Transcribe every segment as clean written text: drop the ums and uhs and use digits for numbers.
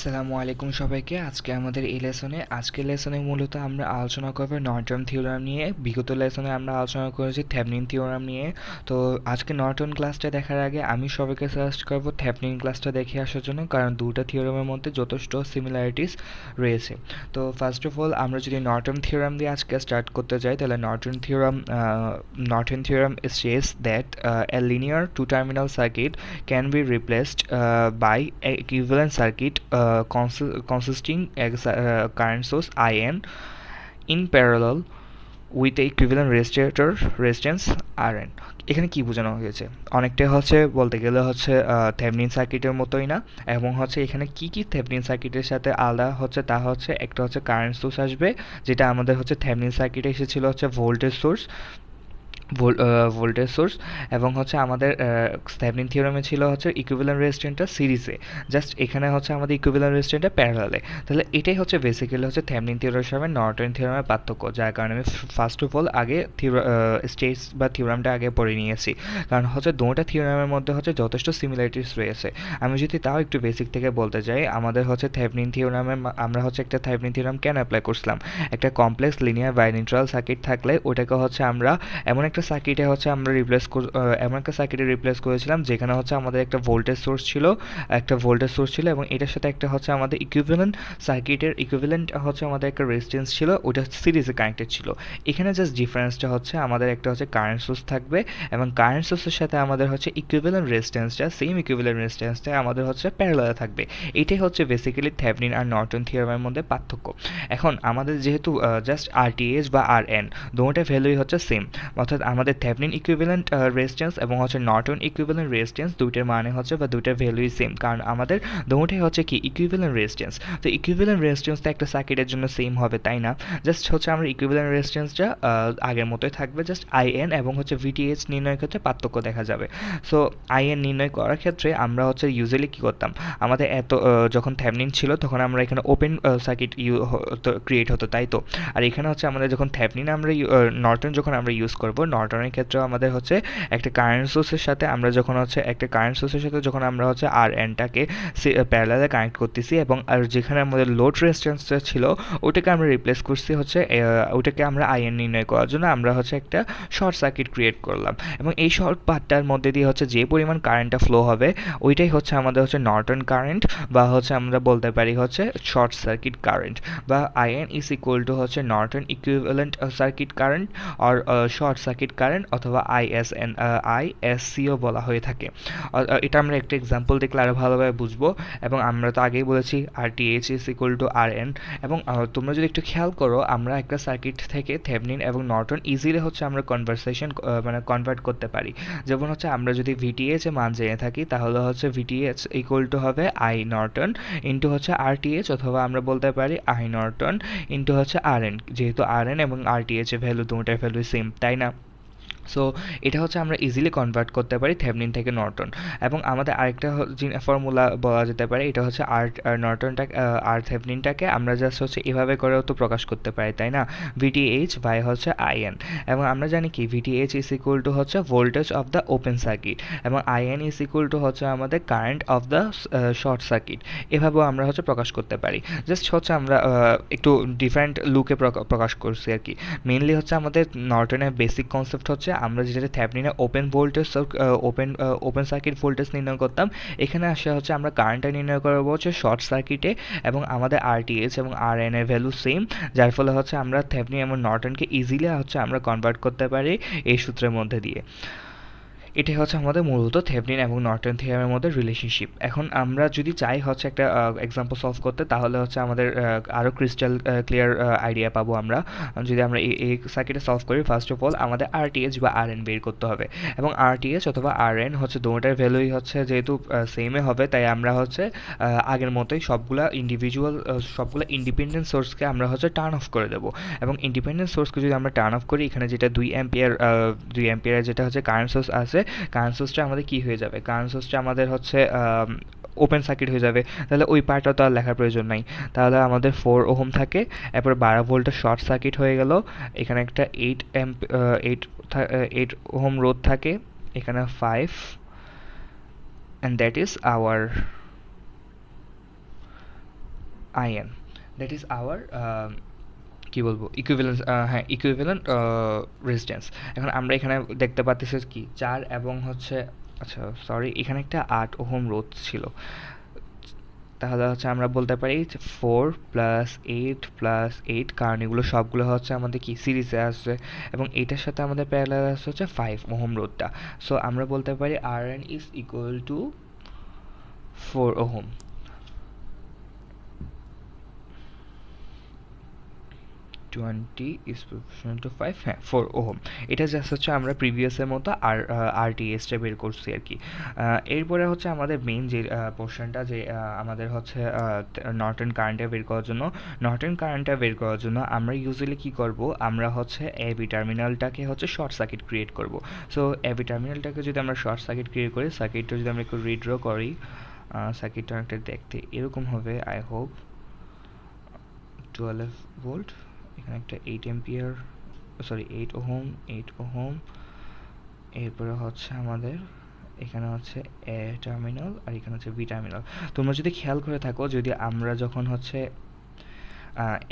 আসসালামু আলাইকুম সবাইকে। আজকের লেসনে মূলত আমরা আলোচনা করব নর্টন থিওরাম নিয়ে। বিগত লেসনে আমরা আলোচনা করেছি থেভনিন থিওরাম নিয়ে। তো আজকে নর্টন ক্লাসটা দেখার আগে আমি সবাইকে সাজেস্ট করব থেভনিন ক্লাসটা দেখে আসার জন্য, কারণ দুটো থিওরামের মধ্যে যথেষ্ট সিমিলারিটিস রয়েছে। তো ফার্স্ট অফ অল আমরা যদি নর্টন থিওরাম দিয়ে আজকে স্টার্ট করতে যাই, তাহলে Norton theorem says that a linear two-terminal circuit can be replaced by an equivalent circuit consisting current source IN in parallel with the equivalent resistance RN. এখানে কি বোঝানো হয়েছে? অনেকটাই বলতে গেলে থেভনিন সার্কিটের মতোই না, এবং এখানে কি থেভনিন সার্কিটের সাথে আলাদা তা একটা কারেন্ট সোর্স আসবে, যেটা আমাদের থেভনিন সার্কিটে এসেছিল ভোল্টেজ সোর্স, এবং আমাদের থেভনিন থিওরামে ছিল ইকুইভ্যালেন্ট রেজিস্ট্যান্সটা সিরিজে, জাস্ট এখানে আমাদের ইকুইভ্যালেন্ট রেজিস্ট্যান্সটা প্যারালালে। তাহলে এটাই বেসিক্যালি থেভনিন থিওরামের সাথে নর্টন থিওরামের পার্থক্য, যার কারণে আমি ফার্স্ট অফ অল আগে স্টেজ বা থিওরামটা আগে পড়ে নিয়েছি, কারণ দুটো থিওরামের মধ্যে যথেষ্ট সিমিলারিটিস রয়েছে। আমি যদি তাও একটু বেসিক থেকে বলতে যাই, আমাদের থেভনিন থিওরামে আমরা একটা থেভনিন থিওরাম কেন অ্যাপ্লাই করছিলাম? একটা কমপ্লেক্স লিনিয়ার বাইনিউট্রাল সার্কিট থাকলে ওটাকে আমরা এমন একটা সার্কিটে এমন একটা সার্কিটে রিপ্লেস করেছিলাম যেখানে আমাদের একটা ভোল্টেজ সোর্স ছিল, এবং এটার সাথে একটা আমাদের ইকুইভ্যালেন্ট আমাদের একটা রেজিস্ট্যান্স ছিল, ওটা সিরিজে কানেক্টেড ছিল। এখানে জাস্ট ডিফারেন্সটা আমাদের একটা কারেন্ট সোর্স থাকবে, এবং কারেন্ট সোর্সের সাথে আমাদের ইকুইভ্যালেন্ট রেজিস্ট্যান্সটা আমাদের প্যারালালে থাকবে। এটাই বেসিক্যালি থেভনিন আর নর্টন থিওরামের মধ্যে পার্থক্য। এখন আমাদের যেহেতু জাস্ট RTH বা RN দুটোটার ভ্যালুই সেম, অর্থাৎ আমাদের থেভনিন ইকুইভ্যালেন্ট রেজিস্ট্যান্স এবং নর্টন ইকুইভ্যালেন্ট রেজিস্ট্যান্স দুইটার মানে বা দুইটার ভ্যালুই সেম, কারণ আমাদের দুটোই কি ইকুইভ্যালেন্ট রেজিস্ট্যান্স। তো ইকুইভ্যালেন্ট রেজিস্ট্যান্স তো একটা সার্কিটের জন্য সেম হবে, তাই না? জাস্ট আমরা ইকুইভ্যালেন্ট রেজিস্ট্যান্সটা আগের মতোই থাকবে, জাস্ট IN এবং VTH নির্ণয়ের ক্ষেত্রে পার্থক্য দেখা যাবে। সো IN নির্ণয় করার ক্ষেত্রে আমরা ইউজুয়ালি কী করতাম, আমাদের যখন থেভনিন ছিল তখন আমরা এখানে ওপেন সার্কিট ক্রিয়েট হতো, তাই তো? আর এখানে আমাদের যখন থেভনিন নর্টন যখন আমরা ইউজ করব, নর্টনের ক্ষেত্রেও আমাদের একটা কারেন্ট সোর্সের সাথে আমরা যখন আমরা RNটাকে প্যারালালে কানেক্ট করতেছি, এবং আর যেখানে আমাদের লোড রেজিস্ট্যান্সটা ছিল ওটাকে আমরা রিপ্লেস করছি ওটাকে আমরা IN নির্ণয় করার জন্য আমরা একটা শর্ট সার্কিট ক্রিয়েট করলাম, এবং এই শর্ট পার্টটার মধ্যে দিয়ে যে পরিমাণ কারেন্টটা ফ্লো হবে ওইটাই আমাদের নর্টন কারেন্ট, বা আমরা বলতে পারি শর্ট সার্কিট কারেন্ট, বা IN is equal to Norton equivalent circuit current আর শর্ট সার্কিট কারেন্ট, অথবা ISCও বলা হয়ে থাকে। এটা আমরা একটা এক্সাম্পল দেখলে আরও ভালোভাবে বুঝবো, এবং আমরা তো আগেই বলেছি RTH is equal two RN, এবং তোমরা যদি একটু খেয়াল করো, আমরা একটা সার্কিট থেকে থেভনিন এবং নর্টন ইজিলি আমরা কনভার্ট করতে পারি। যেমন আমরা যদি VTH এ মান জেনে থাকি, তাহলে VTH ইকুয়াল টু হবে I নর্টন ইন্টু RTH, অথবা আমরা বলতে পারি I নর্টন ইন্টু RN, যেহেতু RN এবং RTH এর ভ্যালু দুটোটার ভ্যালু সেম, তাই না? সো এটা আমরা ইজিলি কনভার্ট করতে পারি থেভনিন থেকে নর্টন। এবং আমাদের আরেকটা ফর্মুলা বলা যেতে পারে, এটা আর থেভনিনটাকে আমরা জাস্ট এভাবে করেও তো প্রকাশ করতে পারি, তাই না? VTH বাই IN, এবং আমরা জানি কি VTH is equal two voltage of the open circuit, এবং IN ইজ ইকুয়াল টু আমাদের current of the short circuit. এভাবেও আমরা প্রকাশ করতে পারি। জাস্ট আমরা একটু ডিফারেন্ট লুকে প্রকাশ করছি আর কি। মেইনলি আমাদের নর্টনের বেসিক কনসেপ্ট আমরা যেটা থেভনিনে ওপেন সার্কিট ভোল্টেজ নির্ণয় করতাম, এখানে আমরা কারেন্টটা নির্ণয় করবো শর্ট সার্কিটে, এবং আমাদের RTH এবং RN এর ভ্যালু সেম, যার ফলে আমরা থেভনিন এবং নর্টনকে ইজিলি আমরা কনভার্ট করতে পারি এই সূত্রের মধ্যে দিয়ে। এটাই আমাদের মূলত থেভনিন এবং নর্টন থিওরামের মধ্যে রিলেশনশিপ। এখন আমরা যদি চাই একটা এক্সাম্পল সলভ করতে, তাহলে আমাদের আরও ক্রিস্টাল ক্লিয়ার আইডিয়া পাবো আমরা। যদি আমরা এই সার্কিটে সলভ করি, ফার্স্ট অফ অল আমাদের RTH বা RN বের করতে হবে, এবং RTH অথবা RN দুটোটার ভ্যালুই যেহেতু সেমে হবে, তাই আমরা আগের মতোই সবগুলা ইন্ডিপেন্ডেন্ট সোর্সকে আমরা টার্ন অফ করে দেবো, এবং ইন্ডিপেন্ডেন্ট সোর্সকে যদি আমরা টার্ন অফ করি, এখানে যেটা 2 অ্যাম্পিয়ার যেটা কারেন্ট সোর্স আছে, কারেন্ট সোর্সটা আমাদের কি হয়ে যাবে? কারেন্ট সোর্সটা আমাদের ওপেন সার্কিট হয়ে যাবে, তাহলে ওই পার্টটা তো আর লেখার প্রয়োজন নাই। তাহলে আমাদের 4 ওহম থাকে, এরপর 12 ভোল্টের শর্ট সার্কিট হয়ে গেল, এখানে একটা 8 ওহম রোধ থাকে, এখানে 5 and that is our IN, that is our কি বলবো ইকুইভ্যালেন্স, হ্যাঁ ইকুইভ্যালেন্ট রেজিস্ট্যান্স। এখন আমরা এখানে দেখতে পাচ্ছি কি 4 এবং হচ্ছে, আচ্ছা সরি এখানে একটা 8 ওহম রোধ ছিল, তাহলে হচ্ছে আমরা বলতে পারি যে 4 প্লাস 8 প্লাস 8, কারণ এগুলো সবগুলো হচ্ছে আমাদের কি সিরিজে আসছে এবং এটার সাথে আমাদের প্যারালাল আসছে হচ্ছে 5 ওহম রোধটা। সো আমরা বলতে পারি RN is equal two 4 ohm. 20 is proportional to 5, হ্যাঁ 4 ওহম। এটা জাস্ট হচ্ছে আমরা প্রিভিয়াসের মতো আরটিএসটা বের করছি আর কি। এরপরে হচ্ছে আমাদের মেইন যে পোর্শনটা, যে আমাদের হচ্ছে নর্টন কারেন্টটা বের করার জন্য, নর্টন কারেন্টটা বের করার জন্য আমরা ইউজুয়ালি কি করব, আমরা হচ্ছে এবি টার্মিনালটাকে হচ্ছে শর্ট সার্কিট ক্রিয়েট করব। সো এবি টার্মিনালটাকে যদি আমরা শর্ট সার্কিট ক্রিয়েট করি, সার্কিটটা যদি আমরা একটু রিড্র করি, সার্কিটটা অনেকটা দেখতে এরকম হবে আই হোপ। 12 ভোল্ট, এখানে একটা 8 এম্পিয়ার, সরি 8 ওহম, 8 ওহম। এরপরে হচ্ছে আমাদের এখানে হচ্ছে এ টার্মিনাল আর এখানে হচ্ছে বি টার্মিনাল। তোমরা যদি খেয়াল করে থাকো, যদি আমরা যখন হচ্ছে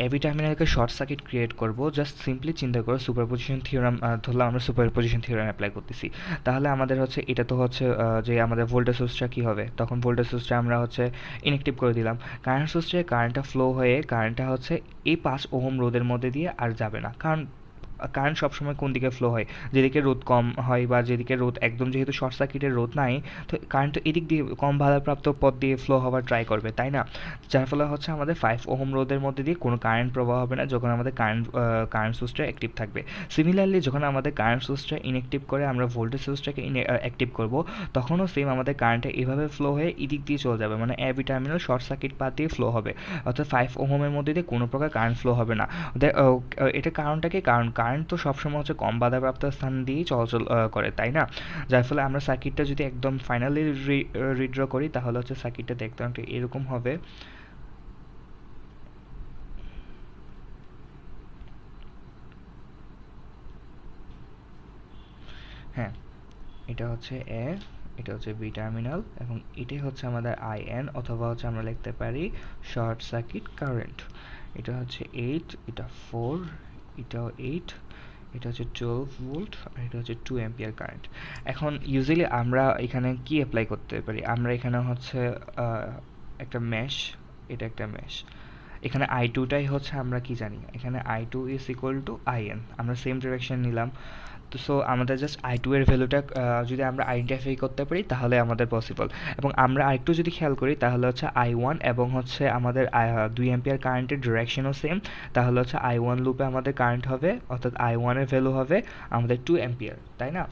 এবি টার্মিনালকে শর্ট সার্কিট ক্রিয়েট করব, জাস্ট সিম্পলি চিন্তা করো সুপারপজিশন থিওরাম, ধরলাম আমরা সুপারপজিশন থিওরাম অ্যাপ্লাই করতেছি, তাহলে আমাদের হচ্ছে এটা তো হচ্ছে যে আমাদের ভোল্টেজ সোর্সটা কী হবে, তখন ভোল্টেজ সোর্সটা আমরা হচ্ছে ইনঅ্যাক্টিভ করে দিলাম, কারেন্ট সোর্সে কারেন্টটা ফ্লো হয়ে কারেন্টটা হচ্ছে এই 5 ওহম রোধের মধ্যে দিয়ে আর যাবে না, কারণ কারেন্ট সবসময় কোন দিকে ফ্লো হয়, যেদিকে রোধ কম হয় বা যেদিকে রোধ একদম, যেহেতু শর্ট সার্কিটের রোধ নাই, তো কারেন্ট তো এদিক দিয়ে কম বাধাপ্রাপ্ত পথ দিয়ে ফ্লো হওয়ার ট্রাই করবে, তাই না? যার ফলে হচ্ছে আমাদের 5 ওহম রোধের মধ্যে দিয়ে কোনো কারেন্ট প্রবাহ হবে না যখন আমাদের কারেন্ট সোর্সটা অ্যাক্টিভ থাকবে। সিমিলারলি যখন আমাদের কারেন্ট সোর্সটা ইনঅ্যাক্টিভ করে আমরা ভোল্টেজ সোর্সটাকে অ্যাক্টিভ করব, তখনও সেম আমাদের কারেন্টটা এভাবে ফ্লো হয়ে এদিক দিয়ে চলে যাবে, মানে A B terminal short circuit path দিয়ে ফ্লো হবে, অর্থাৎ 5 ওহমের মধ্যে দিয়ে কোনো প্রকার কারেন্ট ফ্লো হবে না। এটা কারণটা কি? কারণ কারেন্ট তো সবসময় হচ্ছে কম বাধাপ্রাপ্ত স্থান দিয়েই চলাচল করে, তাই না? যার ফলে আমরা সার্কিটটা যদি একদম ফাইনালি রিড্র করি, তাহলে হচ্ছে সার্কিটটা দেখতে অনেকটা এরকম হবে। হ্যাঁ, এটা হচ্ছে এ, এটা হচ্ছে বি টার্মিনাল এবং এটাই হচ্ছে আমাদের আইএন, অথবা হচ্ছে আমরা লিখতে পারি শর্ট সার্কিট কারেন্ট। এটা হচ্ছে 8, এটা 4, এটাও 8, এটা হচ্ছে 12 ভোল্ট আর এটা হচ্ছে 2 অ্যাম্পিয়ার কারেন্ট। এখন ইউজুয়ালি আমরা এখানে কি অ্যাপ্লাই করতে পারি, আমরা এখানে হচ্ছে একটা মেশ, এটা একটা মেশ, এখানে আই টুটাই হচ্ছে আমরা কি জানি, এখানে I two is equal to I N, আমরা সেম ডিরেকশন নিলাম। তো সো আমাদের জাস্ট আই টু এর ভ্যালুটা যদি আমরা আইডেন্টিফাই করতে পারি তাহলে আমাদের পসিবল। এবং আমরা আরেকটু যদি খেয়াল করি তাহলে হচ্ছে আই ওয়ান এবং হচ্ছে আমাদের 2 অ্যাম্পিয়ার কারেন্টের ডিরেকশনও সেম, তাহলে হচ্ছে আই ওয়ান লুপে আমাদের কারেন্ট হবে, অর্থাৎ আই ওয়ানের ভ্যালু হবে আমাদের 2 অ্যাম্পিয়ার, তাই না?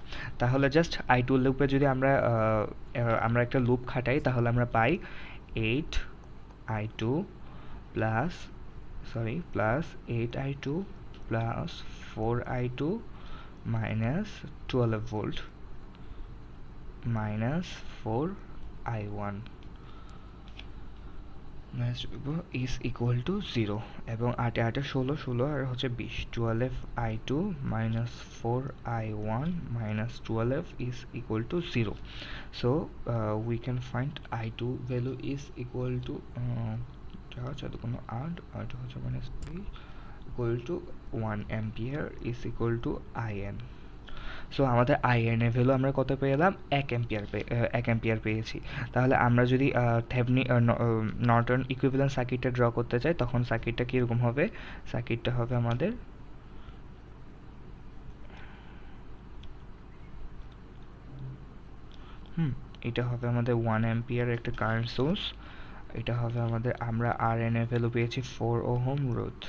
তাহলে জাস্ট আই টু লুপে যদি আমরা একটা লুপ খাটাই, তাহলে আমরা পাই 8 I two plus plus 8 I two plus 4 I two minus 12 volt minus 4 I1 is equal to 0 এবং 8 8 16 16 আর হচ্ছে 20, 12 I2 minus 4 I1 minus 12 is equal to 0. So we can find I2 value is equal to minus 3 equal to 1 ampere is equal to IN. So আমাদের in এর value আমরা কত পেলাম, 1 ampere পেয়েছি। তাহলে আমরা যদি নর্টন ইকুইভ্যালেন্ট সার্কিটটা ড্র করতে চাই, তখন সার্কিটটা কীরকম হবে, সার্কিটটা হবে আমাদের এটা হবে আমাদের 1 অ্যাম্পিয়ার একটা কারেন্ট সোর্স, এটা হবে আমাদের, আমরা আরএন এর ভ্যালু পেয়েছি 4 ওহম রোধ,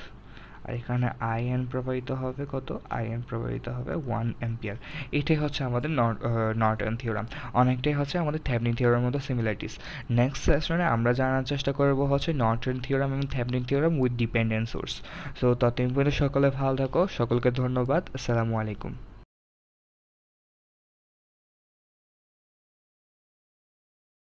আর এখানে আইএন প্রবাহিত হবে কত, আইএন প্রবাহিত হবে 1 অ্যাম্পিয়ার। এটাই হচ্ছে আমাদের নর্টন থিওরাম, অনেকটাই হচ্ছে আমাদের থেভনিন থিওরামের মতো সিমিলারিটিস। নেক্সট সেশনে আমরা জানার চেষ্টা করব হচ্ছে নর্টন থিওরাম এবং Thevenin theorem with dependent source. So ততদিন পর্যন্ত সকলে ভালো থাকো, সকলকে ধন্যবাদ, আসসালামু আলাইকুম।